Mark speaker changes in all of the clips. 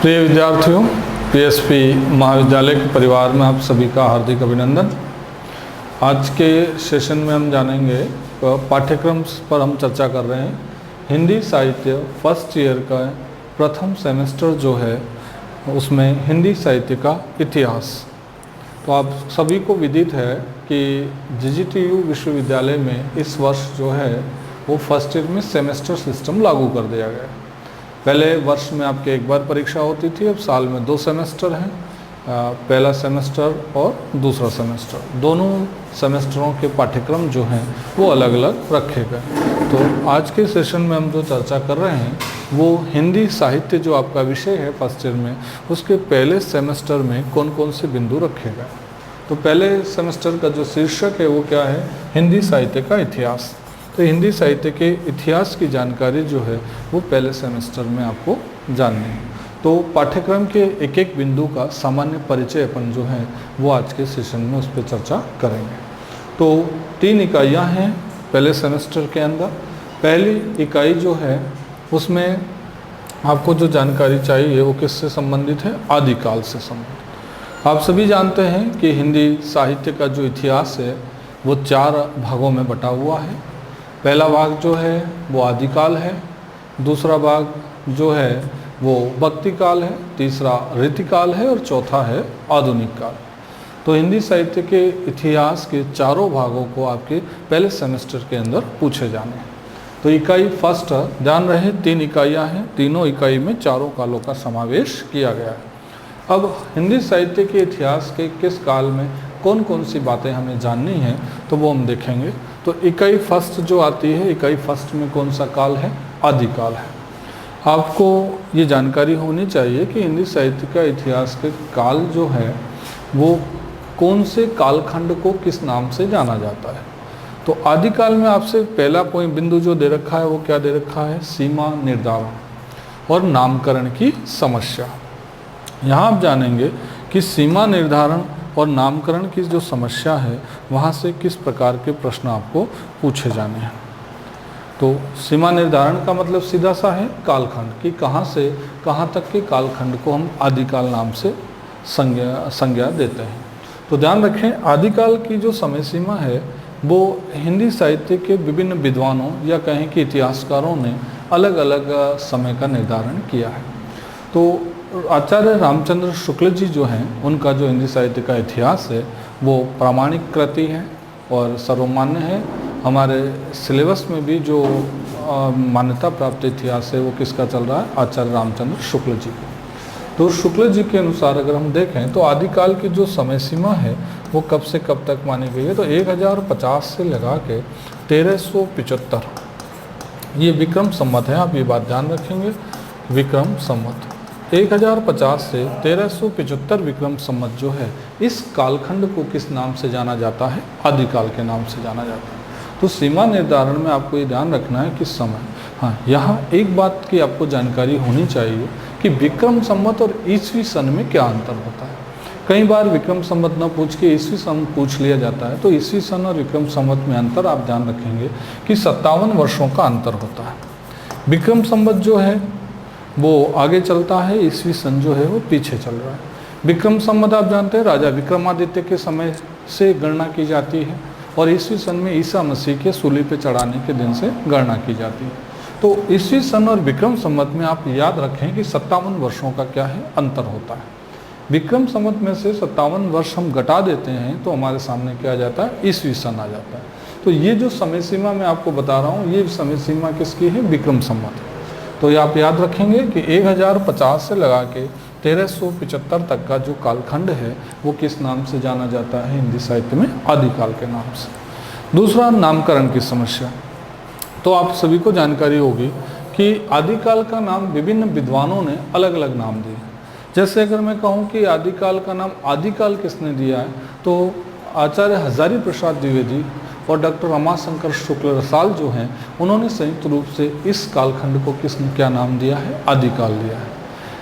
Speaker 1: प्रिय विद्यार्थियों, पीएसपी महाविद्यालय के परिवार में आप सभी का हार्दिक अभिनंदन। आज के सेशन में हम जानेंगे पाठ्यक्रम पर हम चर्चा कर रहे हैं हिंदी साहित्य फर्स्ट ईयर का प्रथम सेमेस्टर जो है उसमें हिंदी साहित्य का इतिहास। तो आप सभी को विदित है कि जीजीटीयू विश्वविद्यालय में इस वर्ष जो है वो फर्स्ट ईयर में सेमेस्टर सिस्टम लागू कर दिया गया है। पहले वर्ष में आपके एक बार परीक्षा होती थी, अब साल में 2 सेमेस्टर हैं, पहला सेमेस्टर और दूसरा सेमेस्टर। दोनों सेमेस्टरों के पाठ्यक्रम जो हैं वो अलग अलग रखे गए। तो आज के सेशन में हम जो चर्चा कर रहे हैं वो हिंदी साहित्य जो आपका विषय है फर्स्ट ईयर में, उसके पहले सेमेस्टर में कौन कौन से बिंदु रखे गए। तो पहले सेमेस्टर का जो शीर्षक है वो क्या है, हिंदी साहित्य का इतिहास। तो हिंदी साहित्य के इतिहास की जानकारी जो है वो पहले सेमेस्टर में आपको जाननी है। तो पाठ्यक्रम के एक एक बिंदु का सामान्य परिचय अपन जो है वो आज के सेशन में उस पर चर्चा करेंगे। तो 3 इकाइयाँ हैं पहले सेमेस्टर के अंदर। पहली इकाई जो है उसमें आपको जो जानकारी चाहिए वो किससे संबंधित है, आदिकाल से संबंधित। आप सभी जानते हैं कि हिंदी साहित्य का जो इतिहास है वो 4 भागों में बटा हुआ है। पहला भाग जो है वो आदिकाल है, दूसरा भाग जो है वो भक्ति काल है, तीसरा रीतिकाल है और चौथा है आधुनिक काल। तो हिंदी साहित्य के इतिहास के चारों भागों को आपके पहले सेमेस्टर के अंदर पूछे जाने हैं। तो इकाई फर्स्ट, ध्यान रहे 3 इकाइयाँ हैं, तीनों इकाई में चारों कालों का समावेश किया गया है। अब हिंदी साहित्य के इतिहास के किस काल में कौन कौन सी बातें हमें जाननी हैं तो वो हम देखेंगे। तो इकाई फर्स्ट जो आती है, इकाई फर्स्ट में कौन सा काल है, आदिकाल है। आपको ये जानकारी होनी चाहिए कि हिंदी साहित्य का इतिहास के काल जो है वो कौन से कालखंड को किस नाम से जाना जाता है। तो आदिकाल में आपसे पहला पॉइंट बिंदु जो दे रखा है वो क्या दे रखा है, सीमा निर्धारण और नामकरण की समस्या। यहाँ आप जानेंगे कि सीमा निर्धारण और नामकरण की जो समस्या है वहाँ से किस प्रकार के प्रश्न आपको पूछे जाने हैं। तो सीमा निर्धारण का मतलब सीधा सा है कालखंड, कि कहाँ से कहाँ तक के कालखंड को हम आदिकाल नाम से संज्ञा देते हैं। तो ध्यान रखें, आदिकाल की जो समय सीमा है वो हिंदी साहित्य के विभिन्न विद्वानों या कहें कि इतिहासकारों ने अलग अलग समय का निर्धारण किया है। तो आचार्य रामचंद्र शुक्ल जी जो हैं उनका जो हिंदी साहित्य का इतिहास है वो प्रामाणिक कृति है और सर्वमान्य है। हमारे सिलेबस में भी जो मान्यता प्राप्त इतिहास है वो किसका चल रहा है, आचार्य रामचंद्र शुक्ल जी का। तो शुक्ल जी के अनुसार अगर हम देखें तो आदिकाल की जो समय सीमा है वो कब से कब तक मानी गई है, तो 1050 से लगा के 1375 ये विक्रम संवत है। आप ये बात ध्यान रखेंगे, विक्रम संवत 1050 से 1375 विक्रम संवत जो है इस कालखंड को किस नाम से जाना जाता है, आदिकाल के नाम से जाना जाता है। तो सीमा निर्धारण में आपको ये ध्यान रखना है किस समय। हाँ, यहाँ एक बात की आपको जानकारी होनी चाहिए कि विक्रम संवत और ईस्वी सन में क्या अंतर होता है। कई बार विक्रम संवत न पूछ के ईस्वी सन पूछ लिया जाता है। तो ईस्वी सन और विक्रम संवत में अंतर आप ध्यान रखेंगे कि 57 वर्षों का अंतर होता है। विक्रम संवत जो है वो आगे चलता है, ईस्वी सन जो है वो पीछे चल रहा है। विक्रम संवत आप जानते हैं राजा विक्रमादित्य के समय से गणना की जाती है और ईस्वी सन में ईसा मसीह के सूली पे चढ़ाने के दिन से गणना की जाती है। तो ईस्वी सन और विक्रम संवत में आप याद रखें कि 57 वर्षों का क्या है, अंतर होता है। विक्रम संवत में से 57 वर्ष हम घटा देते हैं तो हमारे सामने क्या आ जाता है, ईस्वी सन आ जाता है। तो ये जो समय सीमा मैं आपको बता रहा हूँ ये समय सीमा किसकी है, विक्रम संवत। तो ये आप याद रखेंगे कि 1050 से लगा के 1375 तक का जो कालखंड है वो किस नाम से जाना जाता है हिंदी साहित्य में, आदिकाल के नाम से। दूसरा, नामकरण की समस्या। तो आप सभी को जानकारी होगी कि आदिकाल का नाम विभिन्न विद्वानों ने अलग अलग नाम दिए। जैसे अगर मैं कहूँ कि आदिकाल का नाम आदिकाल किसने दिया है तो आचार्य हजारी प्रसाद द्विवेदी और डॉक्टर रमाशंकर शुक्ल रसाल जो हैं उन्होंने संयुक्त रूप से इस कालखंड को किसने क्या नाम दिया है, आदिकाल दिया है।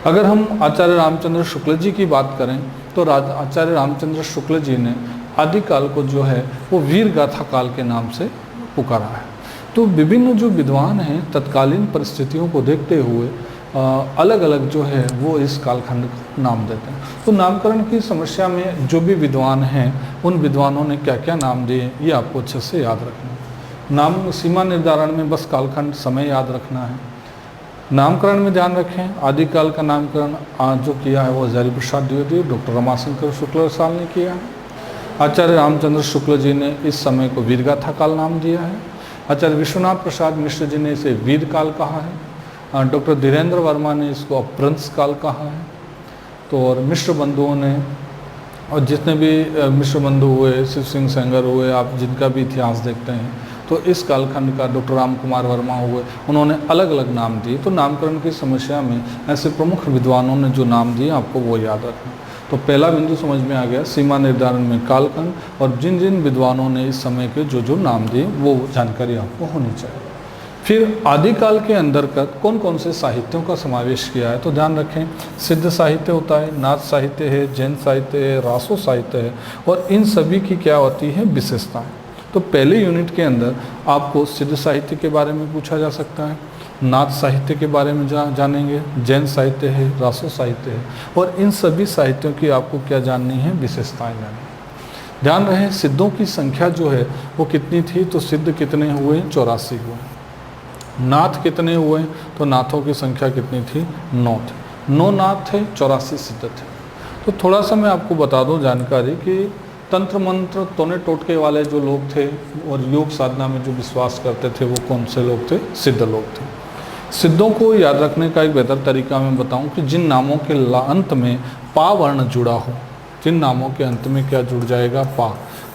Speaker 1: अगर हम आचार्य रामचंद्र शुक्ल जी की बात करें तो आचार्य रामचंद्र शुक्ल जी ने आदिकाल को जो है वो वीर गाथा काल के नाम से पुकारा है। तो विभिन्न जो विद्वान हैं तत्कालीन परिस्थितियों को देखते हुए अलग अलग जो है वो इस कालखंड को नाम देते हैं। तो नामकरण की समस्या में जो भी विद्वान हैं उन विद्वानों ने क्या क्या नाम दिए ये आपको अच्छे से याद रखना है। नाम सीमा निर्धारण में बस कालखंड समय याद रखना है। नामकरण में ध्यान रखें, आदिकाल का नामकरण जो किया है वो हजारी प्रसाद द्विवेदी डॉक्टर रमाशंकर शुक्ल साल ने किया है। आचार्य रामचंद्र शुक्ल जी ने इस समय को वीरगाथा काल नाम दिया है। आचार्य विश्वनाथ प्रसाद मिश्र जी ने इसे वीर काल कहा है। डॉक्टर धीरेन्द्र वर्मा ने इसको अपभ्रंश काल कहा है। तो और मिश्र बंधुओं ने, और जितने भी मिश्र बंधु हुए, शिव सिंह सेंगर हुए, आप जिनका भी इतिहास देखते हैं तो इस कालखंड का डॉक्टर राम कुमार वर्मा हुए, उन्होंने अलग अलग नाम दिए। तो नामकरण की समस्या में ऐसे प्रमुख विद्वानों ने जो नाम दिए आपको वो याद रखना। तो पहला बिंदु समझ में आ गया, सीमा निर्धारण में कालखंड और जिन जिन विद्वानों ने इस समय के जो जो नाम दिए वो जानकारी आपको होनी चाहिए। फिर आदिकाल के अंदर का कौन कौन से साहित्यों का समावेश किया है तो ध्यान रखें, सिद्ध साहित्य होता है, नाथ साहित्य है, जैन साहित्य है, रासो साहित्य है, और इन सभी की क्या होती है विशेषताएं। तो पहले यूनिट के अंदर आपको सिद्ध साहित्य के बारे में पूछा जा सकता है, नाथ साहित्य के बारे में जानेंगे, जैन साहित्य है, रासो साहित्य है, और इन सभी साहित्यों की आपको क्या जाननी है, विशेषताएं जाननी। ध्यान रहे सिद्धों की संख्या जो है वो कितनी थी, तो सिद्ध कितने हुए, 84 हुए। नाथ कितने हुए, तो नाथों की संख्या कितनी थी, 9 थे। 9 नाथ थे, 84 सिद्ध थे। तो थोड़ा सा मैं आपको बता दूं जानकारी कि तंत्र मंत्र तोने टोटके वाले जो लोग थे और योग साधना में जो विश्वास करते थे वो कौन से लोग थे, सिद्ध लोग थे। सिद्धों को याद रखने का एक बेहतर तरीका मैं बताऊं कि जिन नामों के अंत में पा वर्ण जुड़ा हो, जिन नामों के अंत में क्या जुड़ जाएगा, पा,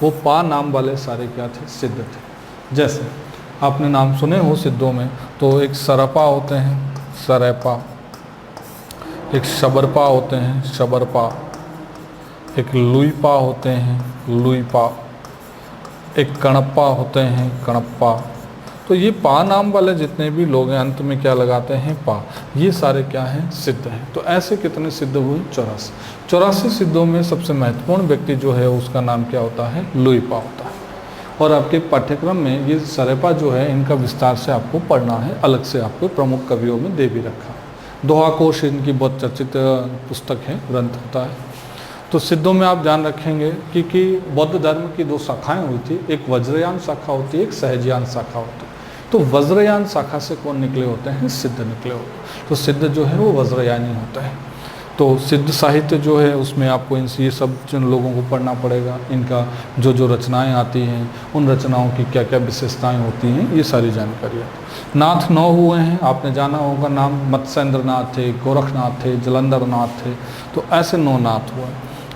Speaker 1: वो पा नाम वाले सारे क्या थे, सिद्ध थे। जैसे आपने नाम सुने हो सिद्धों में, तो एक सरपा होते हैं, सरैपा, एक शबरपा होते हैं, शबरपा, एक लुईपा होते हैं, लुईपा, एक कणप्पा होते हैं, कणप्पा। तो ये पा नाम वाले जितने भी लोग हैं अंत में क्या लगाते हैं, पा, ये सारे क्या हैं, सिद्ध हैं। तो ऐसे कितने सिद्ध हुए, 84। 84 सिद्धों में सबसे महत्वपूर्ण व्यक्ति जो है उसका नाम क्या होता है, लुईपा होता है। और आपके पाठ्यक्रम में ये सरैपा जो है इनका विस्तार से आपको पढ़ना है, अलग से आपको प्रमुख कवियों में दे भी रखा है। दोहा कोश इनकी बहुत चर्चित पुस्तक है, ग्रंथ होता है। तो सिद्धों में आप ध्यान रखेंगे कि बौद्ध धर्म की 2 शाखाएं हुई थी, एक वज्रयान शाखा होती है, एक सहजयान शाखा होती है। तो वज्रयान शाखा से कौन निकले होते हैं, सिद्ध निकले होते हैं। तो सिद्ध जो है वो वज्रयानी होता है। तो सिद्ध साहित्य जो है उसमें आपको ये सब जिन लोगों को पढ़ना पड़ेगा, इनका जो जो रचनाएं आती हैं उन रचनाओं की क्या क्या विशेषताएं होती हैं, ये सारी जानकारी है। नाथ 9 हुए हैं, आपने जाना होगा नाम, मत्स्येंद्र नाथ थे, गोरखनाथ थे, जलंधर नाथ थे। तो ऐसे 9 नाथ हुए,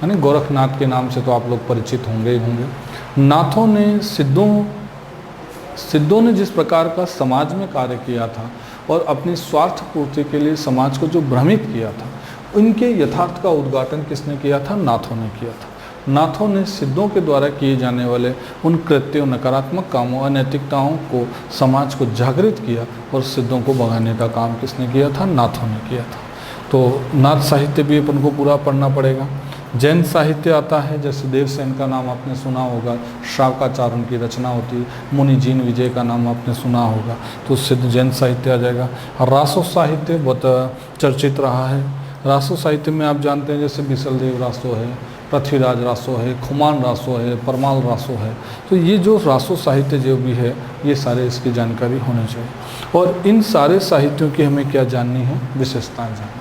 Speaker 1: यानी गोरखनाथ के नाम से तो आप लोग परिचित होंगे ही होंगे। नाथों ने सिद्धों ने जिस प्रकार का समाज में कार्य किया था और अपनी स्वार्थ पूर्ति के लिए समाज को जो भ्रमित किया था, उनके यथार्थ का उद्घाटन किसने किया था, नाथों ने किया था। नाथों ने सिद्धों के द्वारा किए जाने वाले उन कृत्यों, नकारात्मक कामों, अनैतिकताओं को समाज को जागृत किया, और सिद्धों को भगाने का काम किसने किया था, नाथों ने किया था। तो नाथ साहित्य भी अपन को पूरा पढ़ना पड़ेगा। जैन साहित्य आता है, जैसे देवसेन का नाम आपने सुना होगा, श्रावकाचारण की रचना होती है। मुनि जीन विजय का नाम आपने सुना होगा, तो सिद्ध जैन साहित्य आ जाएगा। रासो साहित्य बहुत चर्चित रहा है। रासो साहित्य में आप जानते हैं जैसे बिसलदेव रासो है, पृथ्वीराज रासो है, खुमान रासो है, परमाल रासो है। तो ये जो रासो साहित्य जो भी है ये सारे इसकी जानकारी होनी चाहिए। और इन सारे साहित्यों की हमें क्या जाननी है, विशेषताएँ जाननी।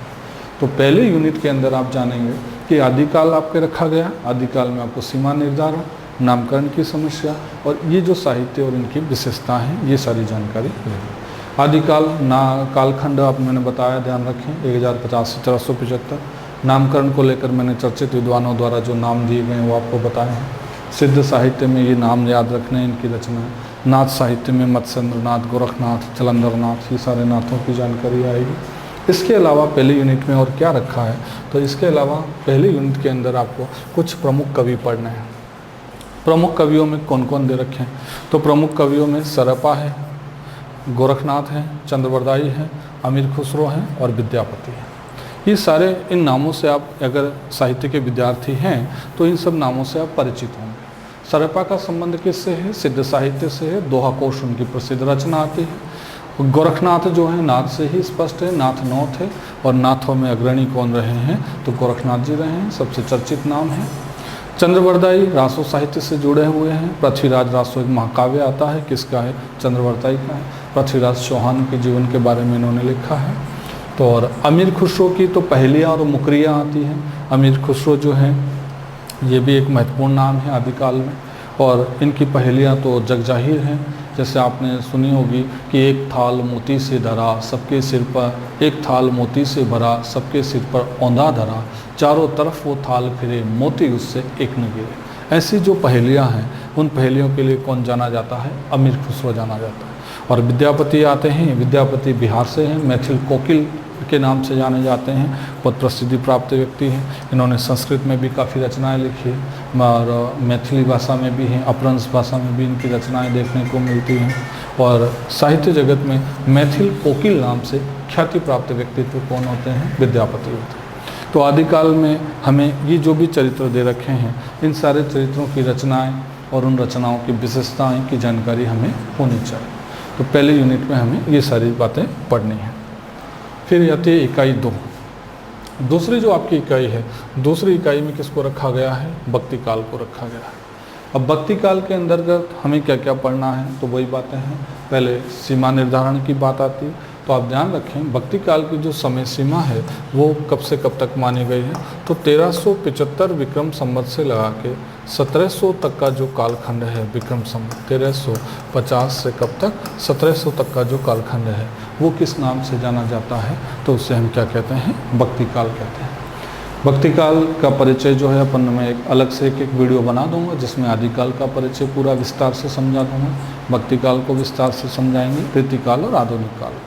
Speaker 1: तो पहले यूनिट के अंदर आप जानेंगे कि आदिकाल आपके रखा गया, आदिकाल में आपको सीमा निर्धारण, नामकरण की समस्या और ये जो साहित्य और इनकी विशेषता हैं ये सारी जानकारी रहेगी। आदिकाल कालखंड आप मैंने बताया, ध्यान रखें 1050 से 1475। नामकरण को लेकर मैंने चर्चित विद्वानों द्वारा जो नाम दिए गए हैं वो आपको बताए हैं। सिद्ध साहित्य में ये नाम याद रखने इनकी रचना। नाथ साहित्य में मत्स्येंद्र नाथ, गोरखनाथ, जलंधर नाथ, ये सारे नाथों की जानकारी आएगी। इसके अलावा पहले यूनिट में और क्या रखा है, तो इसके अलावा पहले यूनिट के अंदर आपको कुछ प्रमुख कवि पढ़ने हैं। प्रमुख कवियों में कौन कौन दे रखे हैं, तो प्रमुख कवियों में सरपा है, गोरखनाथ हैं, चंद्रवरदाई हैं, अमीर खुसरो हैं और विद्यापति हैं। ये सारे इन नामों से आप अगर साहित्य के विद्यार्थी हैं तो इन सब नामों से आप परिचित होंगे। सरपा का संबंध किससे है, सिद्ध साहित्य से है। दोहा कोश उनकी प्रसिद्ध रचना आती है। गोरखनाथ जो है नाथ से ही स्पष्ट है, नाथ नौ थे और नाथों में अग्रणी कौन रहे हैं तो गोरखनाथ जी रहे हैं, सबसे चर्चित नाम है। चंद्रवरदाई रासो साहित्य से जुड़े हुए हैं। पृथ्वीराज रासो एक महाकाव्य आता है, किसका है? चंद्रवरदाई का है। पृथ्वीराज चौहान के जीवन के बारे में इन्होंने लिखा है। तो और अमीर खुसरो की तो पहेलियाँ और मुकरियाँ आती हैं। अमीर खुसरो जो हैं ये भी एक महत्वपूर्ण नाम है आदिकाल में, और इनकी पहेलियाँ तो जगजाहिर हैं। जैसे आपने सुनी होगी कि एक थाल मोती से धरा सबके सिर पर, एक थाल मोती से भरा सबके सिर पर औंधा धरा, चारों तरफ वो थाल फिरे मोती उससे एक न गिरे। ऐसी जो पहेलियाँ हैं उन पहेलियों के लिए कौन जाना जाता है? अमीर खुसरो जाना जाता है। और विद्यापति आते हैं। विद्यापति बिहार से हैं, मैथिल कोकिल के नाम से जाने जाते हैं, बहुत प्रसिद्धि प्राप्त व्यक्ति हैं। इन्होंने संस्कृत में भी काफ़ी रचनाएं लिखी हैं और मैथिली भाषा में भी हैं, अपभ्रंश भाषा में भी इनकी रचनाएं देखने को मिलती हैं। और साहित्य जगत में मैथिल कोकिल नाम से ख्याति प्राप्त व्यक्तित्व कौन होते हैं? विद्यापति होते हैं। तो आदिकाल में हमें ये जो भी चरित्र दे रखे हैं इन सारे चरित्रों की रचनाएँ और उन रचनाओं की विशेषताएँ की जानकारी हमें होनी चाहिए। तो पहले यूनिट में हमें ये सारी बातें पढ़नी है। फिर आती है इकाई 2। दूसरी जो आपकी इकाई है, दूसरी इकाई में किसको रखा गया है? भक्ति काल को रखा गया है। अब भक्ति काल के अंतर्गत हमें क्या क्या पढ़ना है तो वही बातें हैं। पहले सीमा निर्धारण की बात आती है, तो आप ध्यान रखें भक्ति काल की जो समय सीमा है वो कब से कब तक मानी गई है? तो 1375 विक्रम संवत से लगा के 1700 तक का जो कालखंड है विक्रम संवत, 1350 से कब तक? 1700 तक का जो कालखंड है वो किस नाम से जाना जाता है? तो उसे हम क्या कहते हैं? भक्ति काल कहते हैं। भक्ति काल का परिचय जो है अपन मैं एक अलग से एक वीडियो बना दूंगा जिसमें आदिकाल का परिचय पूरा विस्तार से समझा दूंगा, भक्ति काल को विस्तार से समझाएंगे, रीतिकाल और आधुनिक काल।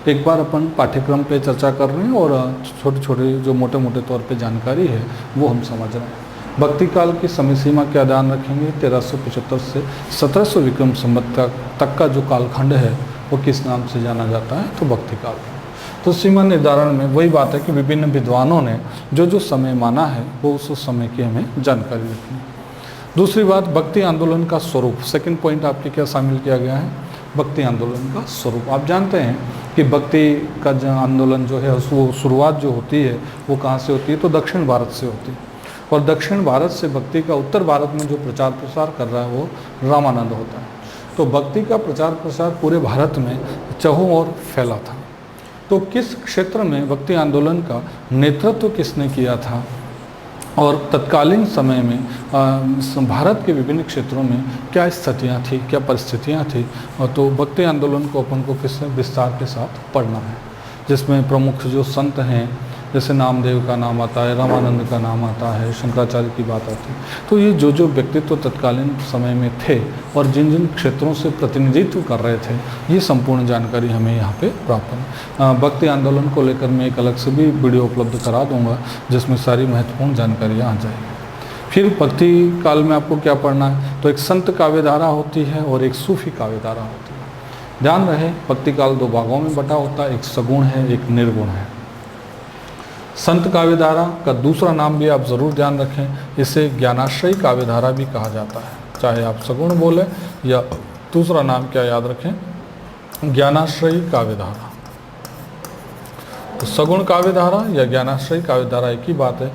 Speaker 1: एक बार अपन पाठ्यक्रम पे चर्चा कर रहे हैं और छोटे छोटे जो मोटे मोटे तौर पे जानकारी है वो हम समझ रहे हैं। भक्ति काल की समय सीमा क्या ध्यान रखेंगे? 1375 से 1700 विक्रम संवत तक का जो कालखंड है वो किस नाम से जाना जाता है? तो भक्ति काल। तो सीमा निर्धारण में वही बात है कि विभिन्न विद्वानों ने जो जो समय माना है वो उस समय की हमें जानकारी रखनी। दूसरी बात, भक्ति आंदोलन का स्वरूप। सेकंड पॉइंट आपके क्या शामिल किया गया है? भक्ति आंदोलन का स्वरूप। आप जानते हैं कि भक्ति का जो आंदोलन जो है वो शुरुआत जो होती है वो कहाँ से होती है? तो दक्षिण भारत से होती है। और दक्षिण भारत से भक्ति का उत्तर भारत में जो प्रचार प्रसार कर रहा है वो रामानंद होता है। तो भक्ति का प्रचार प्रसार पूरे भारत में चहुं ओर फैला था। तो किस क्षेत्र में भक्ति आंदोलन का नेतृत्व किसने किया था और तत्कालीन समय में भारत के विभिन्न क्षेत्रों में क्या स्थितियाँ थी, क्या परिस्थितियाँ थी? तो भक्ति आंदोलन को अपन को किस विस्तार के साथ पढ़ना है, जिसमें प्रमुख जो संत हैं जैसे नामदेव का नाम आता है, रामानंद का नाम आता है, शंकराचार्य की बात आती है। तो ये जो जो व्यक्तित्व तत्कालीन समय में थे और जिन जिन क्षेत्रों से प्रतिनिधित्व कर रहे थे ये संपूर्ण जानकारी हमें यहाँ पे प्राप्त है। भक्ति आंदोलन को लेकर मैं एक अलग से भी वीडियो उपलब्ध करा दूँगा जिसमें सारी महत्वपूर्ण जानकारियाँ आ जाएगी। फिर भक्ति काल में आपको क्या पढ़ना है? तो एक संत काव्यधारा होती है और एक सूफी काव्यधारा होती है। ध्यान रहे भक्ति काल 2 भागों में बटा होता है, एक सगुण है, एक निर्गुण है। संत काव्यधारा का दूसरा नाम भी आप ज़रूर ध्यान रखें, इसे ज्ञानाश्रयी काव्यधारा भी कहा जाता है। चाहे आप सगुण बोले या दूसरा नाम क्या याद रखें? ज्ञानाश्रयी काव्यधारा। तो सगुण काव्यधारा या ज्ञानाश्रयी काव्यधारा एक ही बात है।